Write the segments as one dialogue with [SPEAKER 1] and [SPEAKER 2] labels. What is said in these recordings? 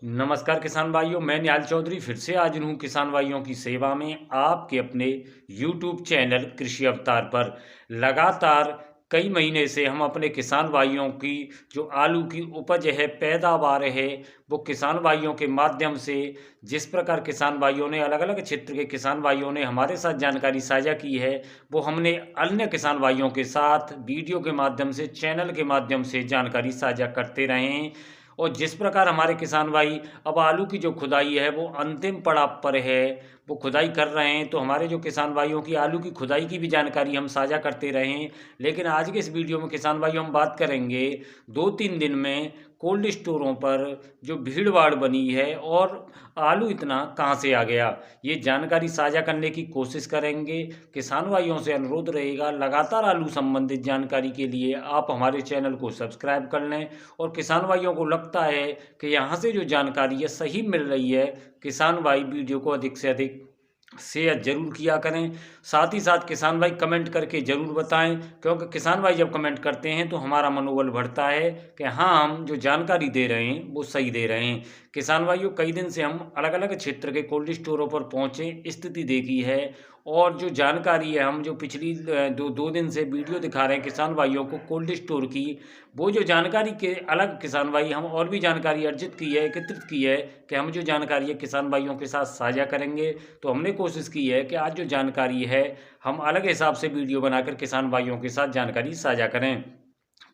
[SPEAKER 1] नमस्कार किसान भाइयों, मैं निहाल चौधरी फिर से हाजिर हूँ किसान भाइयों की सेवा में आपके अपने YouTube चैनल कृषि अवतार पर। लगातार कई महीने से हम अपने किसान भाइयों की जो आलू की उपज है, पैदावार है, वो किसान भाइयों के माध्यम से जिस प्रकार किसान भाइयों ने अलग अलग क्षेत्र के किसान भाइयों ने हमारे साथ जानकारी साझा की है, वो हमने अन्य किसान भाइयों के साथ वीडियो के माध्यम से, चैनल के माध्यम से जानकारी साझा करते रहे हैं। और जिस प्रकार हमारे किसान भाई अब आलू की जो खुदाई है वो अंतिम पड़ाव पर है, वो खुदाई कर रहे हैं, तो हमारे जो किसान भाइयों की आलू की खुदाई की भी जानकारी हम साझा करते रहे हैं। लेकिन आज के इस वीडियो में किसान भाइयों हम बात करेंगे 2-3 दिन में कोल्ड स्टोरों पर जो भीड़ भाड़ बनी है और आलू इतना कहाँ से आ गया, ये जानकारी साझा करने की कोशिश करेंगे। किसान भाइयों से अनुरोध रहेगा, लगातार आलू संबंधित जानकारी के लिए आप हमारे चैनल को सब्सक्राइब कर लें। और किसान भाइयों को लगता है कि यहाँ से जो जानकारी है सही मिल रही है, किसान भाई वीडियो को अधिक से अधिक शेयर जरूर किया करें। साथ ही साथ किसान भाई कमेंट करके ज़रूर बताएं, क्योंकि किसान भाई जब कमेंट करते हैं तो हमारा मनोबल बढ़ता है कि हाँ, हम जो जानकारी दे रहे हैं वो सही दे रहे हैं। किसान भाइयों, कई दिन से हम अलग अलग क्षेत्र के कोल्ड स्टोरों पर पहुँचे, स्थिति देखी है और जो जानकारी है, हम जो पिछली दो दिन से वीडियो दिखा रहे हैं किसान भाइयों को कोल्ड स्टोर की, वो जो जानकारी के अलग किसान भाई हम और भी जानकारी अर्जित की है, एकत्रित की है कि हम जो जानकारी है किसान भाइयों के साथ साझा करेंगे। तो हमने कोशिश की है कि आज जो जानकारी है हम अलग हिसाब से वीडियो बनाकर किसान भाइयों के साथ जानकारी साझा करें।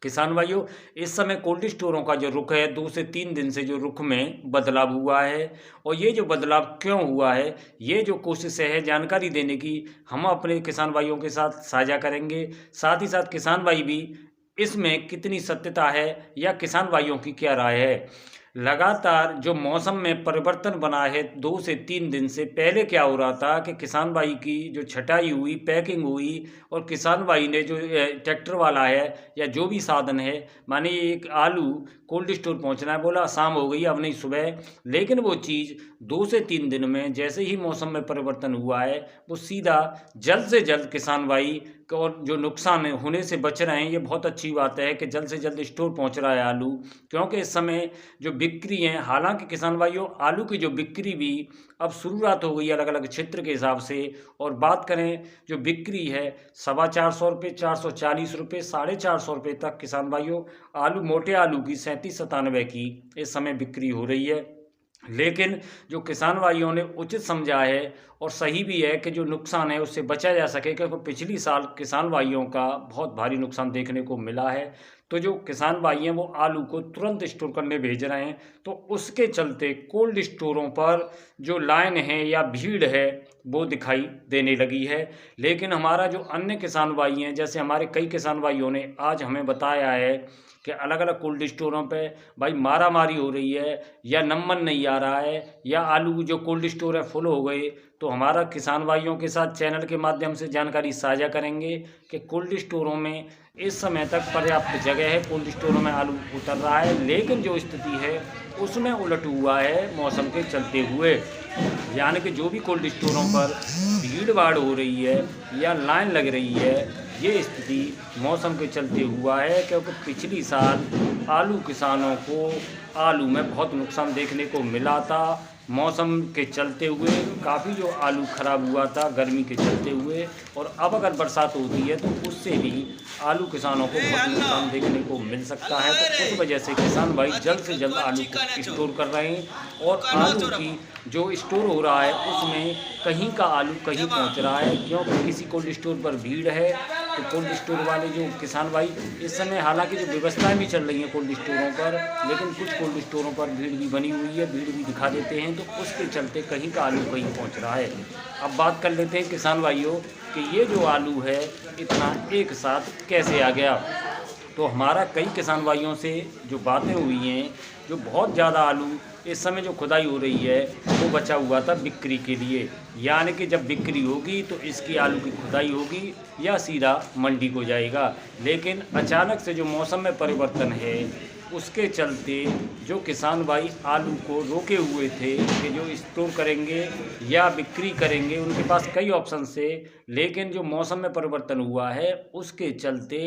[SPEAKER 1] किसान भाइयों, इस समय कोल्ड स्टोरों का जो रुख है 2 से 3 दिन से जो रुख में बदलाव हुआ है, और ये जो बदलाव क्यों हुआ है, ये जो कोशिश है जानकारी देने की, हम अपने किसान भाइयों के साथ साझा करेंगे। साथ ही साथ किसान भाई भी इसमें कितनी सत्यता है या किसान भाइयों की क्या राय है। लगातार जो मौसम में परिवर्तन बना है 2 से 3 दिन से, पहले क्या हो रहा था कि किसान भाई की जो छटाई हुई, पैकिंग हुई, और किसान भाई ने जो ट्रैक्टर वाला है या जो भी साधन है, माने एक आलू कोल्ड स्टोर पहुंचना है, बोला शाम हो गई अब नहीं सुबह, लेकिन वो चीज़ 2 से 3 दिन में जैसे ही मौसम में परिवर्तन हुआ है, वो सीधा जल्द से जल्द किसान भाई और जो नुकसान होने से बच रहे हैं। ये बहुत अच्छी बात है कि जल्द से जल्द स्टोर पहुंच रहा है आलू, क्योंकि इस समय जो बिक्री है, हालांकि किसान भाइयों आलू की जो बिक्री भी अब शुरुआत हो गई अलग अलग क्षेत्र के हिसाब से। और बात करें जो बिक्री है 450 रुपये, 440 रुपये, 450 रुपये तक किसान भाइयों आलू, मोटे आलू की 37-97 की इस समय बिक्री हो रही है। लेकिन जो किसान भाइयों ने उचित समझा है और सही भी है कि जो नुकसान है उससे बचा जा सके, क्योंकि पिछली साल किसान भाइयों का बहुत भारी नुकसान देखने को मिला है। तो जो किसान भाई हैं वो आलू को तुरंत स्टोर करने भेज रहे हैं, तो उसके चलते कोल्ड स्टोरों पर जो लाइन है या भीड़ है वो दिखाई देने लगी है। लेकिन हमारा जो अन्य किसान भाई हैं, जैसे हमारे कई किसान भाइयों ने आज हमें बताया है कि अलग अलग कोल्ड स्टोरों पे भाई मारा मारी हो रही है, या नंबर नहीं आ रहा है, या आलू जो कोल्ड स्टोर है फुल हो गए। तो हमारा किसान भाइयों के साथ चैनल के माध्यम से जानकारी साझा करेंगे कि कोल्ड स्टोरों में इस समय तक पर्याप्त जगह है, कोल्ड स्टोरों में आलू उतर रहा है, लेकिन जो स्थिति है उसमें उलट हुआ है मौसम के चलते हुए। यानी कि जो भी कोल्ड स्टोरों पर भीड़ भाड़ हो रही है या लाइन लग रही है, ये स्थिति मौसम के चलते हुआ है, क्योंकि पिछली साल आलू किसानों को आलू में बहुत नुकसान देखने को मिला था। मौसम के चलते हुए काफ़ी जो आलू ख़राब हुआ था गर्मी के चलते हुए, और अब अगर बरसात होती है तो उससे भी आलू किसानों को बहुत नुकसान देखने को मिल सकता है। तो उस वजह से किसान भाई जल्द से जल्द आलू को स्टोर कर रहे हैं, और आलू की जो स्टोर हो रहा है उसमें कहीं का आलू कहीं पहुंच रहा है, क्योंकि किसी कोल्ड स्टोर पर भीड़ है। तो कोल्ड स्टोर वाले जो किसान भाई इस समय, हालांकि जो व्यवस्थाएं भी चल रही हैं कोल्ड स्टोरों पर, लेकिन कुछ कोल्ड स्टोरों पर भीड़ भी बनी हुई है, भीड़ भी दिखा देते हैं, तो उसके चलते कहीं का आलू कहीं पहुंच रहा है। अब बात कर लेते हैं किसान भाइयों कि ये जो आलू है इतना एक साथ कैसे आ गया। तो हमारा कई किसान भाइयों से जो बातें हुई हैं, जो बहुत ज़्यादा आलू इस समय जो खुदाई हो रही है वो बचा हुआ था बिक्री के लिए, यानी कि जब बिक्री होगी तो इसकी आलू की खुदाई होगी या सीधा मंडी को जाएगा। लेकिन अचानक से जो मौसम में परिवर्तन है उसके चलते जो किसान भाई आलू को रोके हुए थे कि जो स्टोर करेंगे या बिक्री करेंगे, उनके पास कई ऑप्शन थे, लेकिन जो मौसम में परिवर्तन हुआ है उसके चलते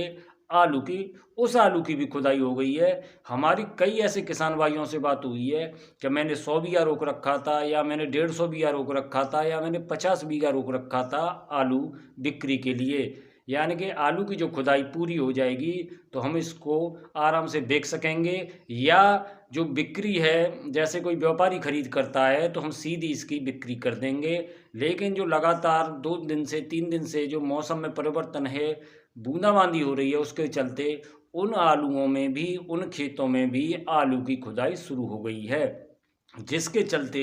[SPEAKER 1] आलू की, उस आलू की भी खुदाई हो गई है। हमारी कई ऐसे किसान भाइयों से बात हुई है कि मैंने 100 बीघा रोक रखा था, या मैंने 150 बीघा रोक रखा था, या मैंने 50 बीघा रोक रखा था आलू बिक्री के लिए। यानी कि आलू की जो खुदाई पूरी हो जाएगी तो हम इसको आराम से बेच सकेंगे, या जो बिक्री है, जैसे कोई व्यापारी खरीद करता है तो हम सीधी इसकी बिक्री कर देंगे। लेकिन जो लगातार 2 दिन से 3 दिन से जो मौसम में परिवर्तन है, बूंदाबांदी हो रही है, उसके चलते उन आलूओं में भी, उन खेतों में भी आलू की खुदाई शुरू हो गई है, जिसके चलते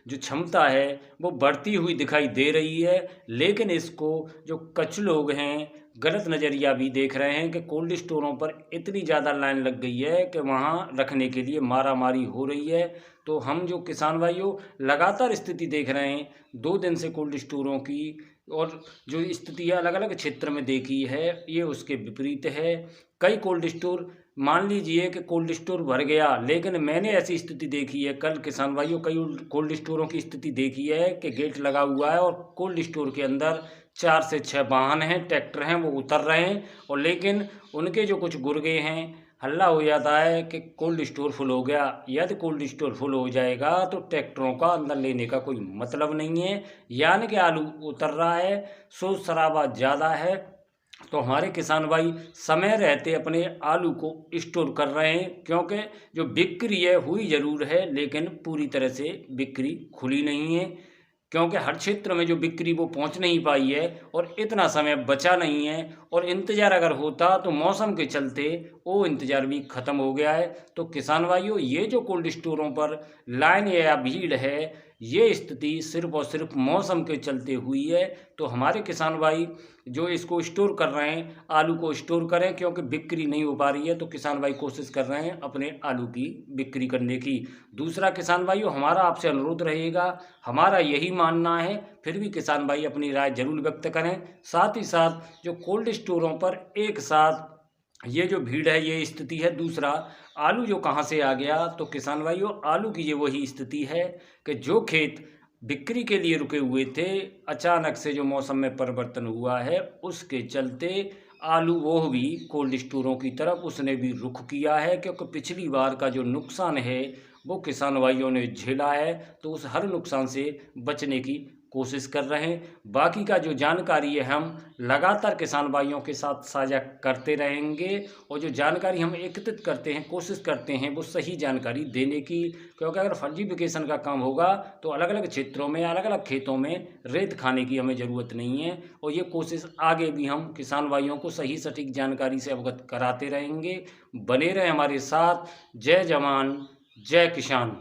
[SPEAKER 1] जो क्षमता है वो बढ़ती हुई दिखाई दे रही है। लेकिन इसको जो कुछ लोग हैं गलत नज़रिया भी देख रहे हैं कि कोल्ड स्टोरों पर इतनी ज़्यादा लाइन लग गई है कि वहाँ रखने के लिए मारा मारी हो रही है। तो हम जो किसान भाइयों लगातार स्थिति देख रहे हैं 2 दिन से कोल्ड स्टोरों की, और जो स्थिति अलग अलग क्षेत्र में देखी है ये उसके विपरीत है। कई कोल्ड स्टोर, मान लीजिए कि कोल्ड स्टोर भर गया, लेकिन मैंने ऐसी स्थिति देखी है कल किसान भाइयों, कई कोल्ड स्टोरों की स्थिति देखी है कि गेट लगा हुआ है और कोल्ड स्टोर के अंदर 4 से 6 वाहन हैं, ट्रैक्टर हैं, वो उतर रहे हैं, और लेकिन उनके जो कुछ गुर्गे हैं, हल्ला हो जाता है कि कोल्ड स्टोर फुल हो गया। यदि कोल्ड स्टोर फुल हो जाएगा तो ट्रैक्टरों का अंदर लेने का कोई मतलब नहीं है, यानी कि आलू उतर रहा है, शोर शराबा ज़्यादा है। तो हमारे किसान भाई समय रहते अपने आलू को स्टोर कर रहे हैं, क्योंकि जो बिक्री है हुई ज़रूर है लेकिन पूरी तरह से बिक्री खुली नहीं है, क्योंकि हर क्षेत्र में जो बिक्री वो पहुंच नहीं पाई है और इतना समय बचा नहीं है। और इंतज़ार अगर होता तो मौसम के चलते वो इंतज़ार भी ख़त्म हो गया है। तो किसान भाइयों, ये जो कोल्ड स्टोरों पर लाइन या भीड़ है, ये स्थिति सिर्फ और सिर्फ मौसम के चलते हुई है। तो हमारे किसान भाई जो इसको स्टोर कर रहे हैं, आलू को स्टोर करें, क्योंकि बिक्री नहीं हो पा रही है। तो किसान भाई कोशिश कर रहे हैं अपने आलू की बिक्री करने की। दूसरा किसान भाइयों, हमारा आपसे अनुरोध रहेगा, हमारा यही मानना है, फिर भी किसान भाई अपनी राय जरूर व्यक्त करें। साथ ही साथ जो कोल्ड स्टोरों पर एक साथ ये जो भीड़ है, ये स्थिति है। दूसरा, आलू जो कहाँ से आ गया, तो किसान भाइयों आलू की ये वही स्थिति है कि जो खेत बिक्री के लिए रुके हुए थे, अचानक से जो मौसम में परिवर्तन हुआ है उसके चलते आलू वो भी कोल्ड स्टोरों की तरफ उसने भी रुख किया है, क्योंकि पिछली बार का जो नुकसान है वो किसान भाइयों ने झेला है। तो उस हर नुकसान से बचने की कोशिश कर रहे हैं। बाकी का जो जानकारी है हम लगातार किसान भाइयों के साथ साझा करते रहेंगे, और जो जानकारी हम एकत्रित करते हैं, कोशिश करते हैं वो सही जानकारी देने की, क्योंकि अगर फर्जीफिकेशन का काम होगा तो अलग अलग क्षेत्रों में, अलग अलग खेतों में रेत खाने की हमें ज़रूरत नहीं है। और ये कोशिश आगे भी हम किसान भाइयों को सही सटीक जानकारी से अवगत कराते रहेंगे। बने रहें हमारे साथ। जय जवान, जय किसान।